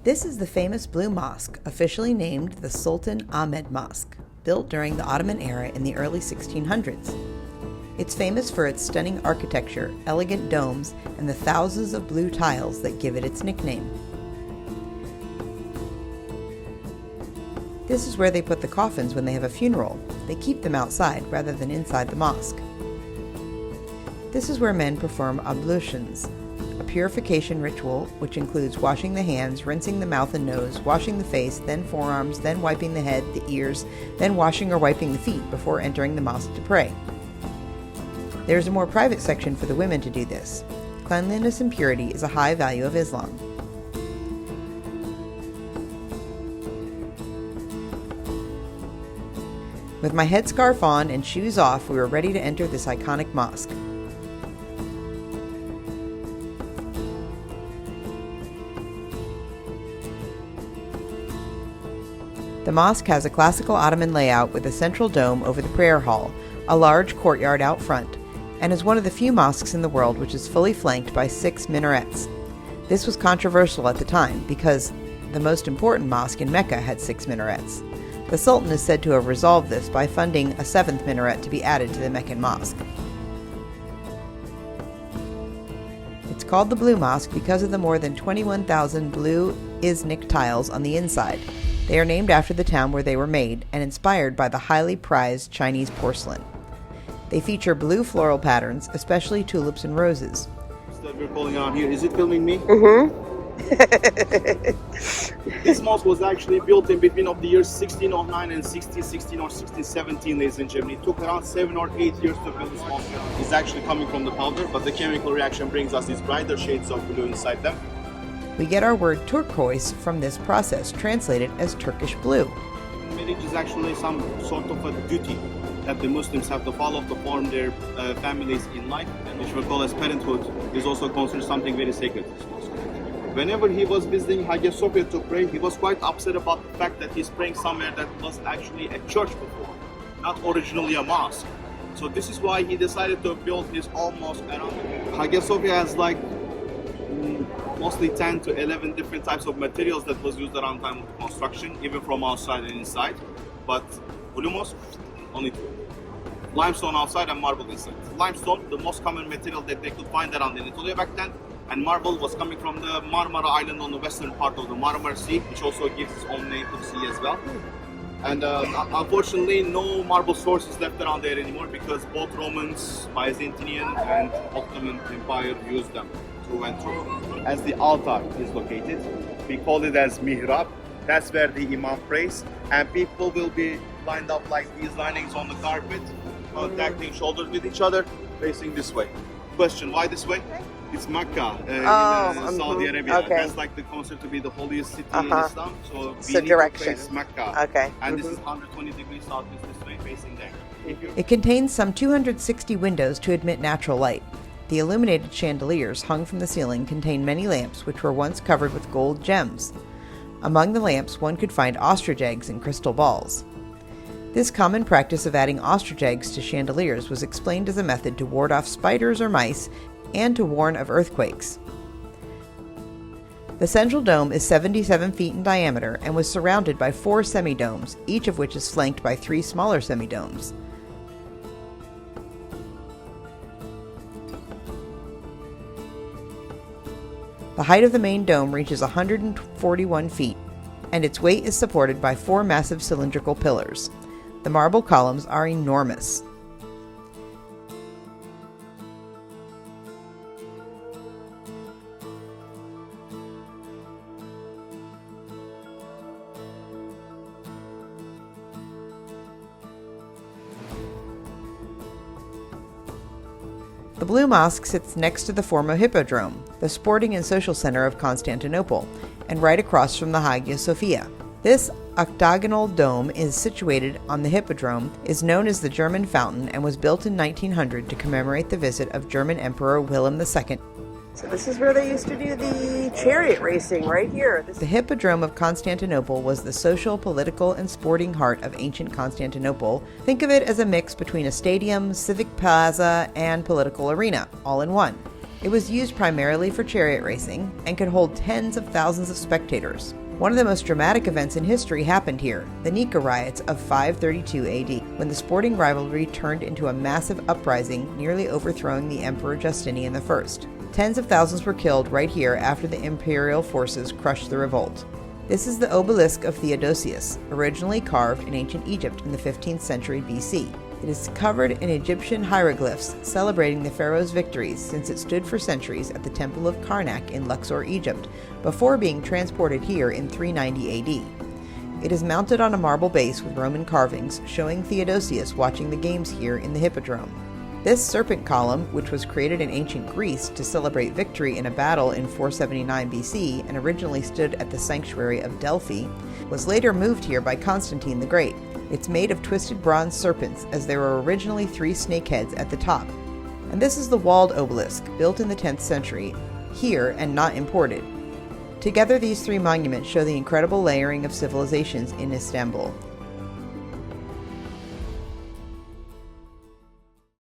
This is the famous Blue Mosque, officially named the Sultan Ahmed Mosque, built during the Ottoman era in the early 1600s. It's famous for its stunning architecture, elegant domes, and the thousands of blue tiles that give it its nickname. This is where they put the coffins when they have a funeral. They keep them outside rather than inside the mosque. This is where men perform ablutions, a purification ritual which includes washing the hands, rinsing the mouth and nose, washing the face, then forearms, then wiping the head, the ears, then washing or wiping the feet before entering the mosque to pray. There is a more private section for the women to do this. Cleanliness and purity is a high value of Islam. With my headscarf on and shoes off, we were ready to enter this iconic mosque. The mosque has a classical Ottoman layout with a central dome over the prayer hall, a large courtyard out front, and is one of the few mosques in the world which is fully flanked by 6 minarets. This was controversial at the time because the most important mosque in Mecca had 6 minarets. The Sultan is said to have resolved this by funding a 7th minaret to be added to the Meccan mosque. It's called the Blue Mosque because of the more than 21,000 blue Iznik tiles on the inside. They are named after the town where they were made and inspired by the highly prized Chinese porcelain. They feature blue floral patterns, especially tulips and roses. That we're calling out here, is it filming me? Mm-hmm. This mosque was actually built in between of the years 1609 and 1616 or 1617, ladies and gentlemen. It took around 7 or 8 years to build this mosque. It's actually coming from the powder, but the chemical reaction brings us these brighter shades of blue inside them. We get our word turquoise from this process, translated as Turkish blue. Marriage is actually some sort of a duty that the Muslims have to follow to form their families in life, and which we call as parenthood, is also considered something very sacred. Whenever he was visiting Hagia Sophia to pray, he was quite upset about the fact that he's praying somewhere that was actually a church before, not originally a mosque. So this is why he decided to build his own mosque around it. Hagia Sophia has like mostly 10 to 11 different types of materials that was used around time of the construction, even from outside and inside. But Blue Mosque, only 2. Limestone outside and marble inside. Limestone, the most common material that they could find around in Italy back then, and marble was coming from the Marmara Island on the western part of the Marmara Sea, which also gives its own name to the sea as well. And unfortunately, no marble sources left around there anymore because both Romans, Byzantine, and Ottoman Empire used them through and through. As the altar is located, we call it as mihrab. That's where the imam prays, and people will be lined up like these linings on the carpet, contacting shoulders with each other, facing this way. Question, why this way? It's Mecca in Saudi Arabia. Okay. That's like the considered to be the holiest city in Islam. So we need direction. to face Mecca. Okay. And this is 120 degrees south this way, facing there. It contains some 260 windows to admit natural light. The illuminated chandeliers hung from the ceiling contain many lamps which were once covered with gold gems. Among the lamps, one could find ostrich eggs and crystal balls. This common practice of adding ostrich eggs to chandeliers was explained as a method to ward off spiders or mice and to warn of earthquakes. The central dome is 77 feet in diameter and was surrounded by 4 semi-domes, each of which is flanked by 3 smaller semi-domes. The height of the main dome reaches 141 feet, and its weight is supported by 4 massive cylindrical pillars. The marble columns are enormous. The Blue Mosque sits next to the former Hippodrome, the sporting and social center of Constantinople, and right across from the Hagia Sophia. This octagonal dome is situated on the Hippodrome, is known as the German Fountain, and was built in 1900 to commemorate the visit of German Emperor Wilhelm II. So this is where they used to do the see chariot racing right here. The Hippodrome of Constantinople was the social, political, and sporting heart of ancient Constantinople. Think of it as a mix between a stadium, civic plaza, and political arena, all in one. It was used primarily for chariot racing and could hold tens of thousands of spectators. One of the most dramatic events in history happened here, the Nika riots of 532 AD, when the sporting rivalry turned into a massive uprising, nearly overthrowing the Emperor Justinian I. Tens of thousands were killed right here after the imperial forces crushed the revolt. This is the obelisk of Theodosius, originally carved in ancient Egypt in the 15th century BC. It is covered in Egyptian hieroglyphs celebrating the pharaoh's victories, since it stood for centuries at the Temple of Karnak in Luxor, Egypt, before being transported here in 390 AD. It is mounted on a marble base with Roman carvings showing Theodosius watching the games here in the Hippodrome. This serpent column, which was created in ancient Greece to celebrate victory in a battle in 479 BC and originally stood at the sanctuary of Delphi, was later moved here by Constantine the Great. It's made of twisted bronze serpents, as there were originally 3 snake heads at the top. And this is the walled obelisk, built in the 10th century, here and not imported. Together, these 3 monuments show the incredible layering of civilizations in Istanbul.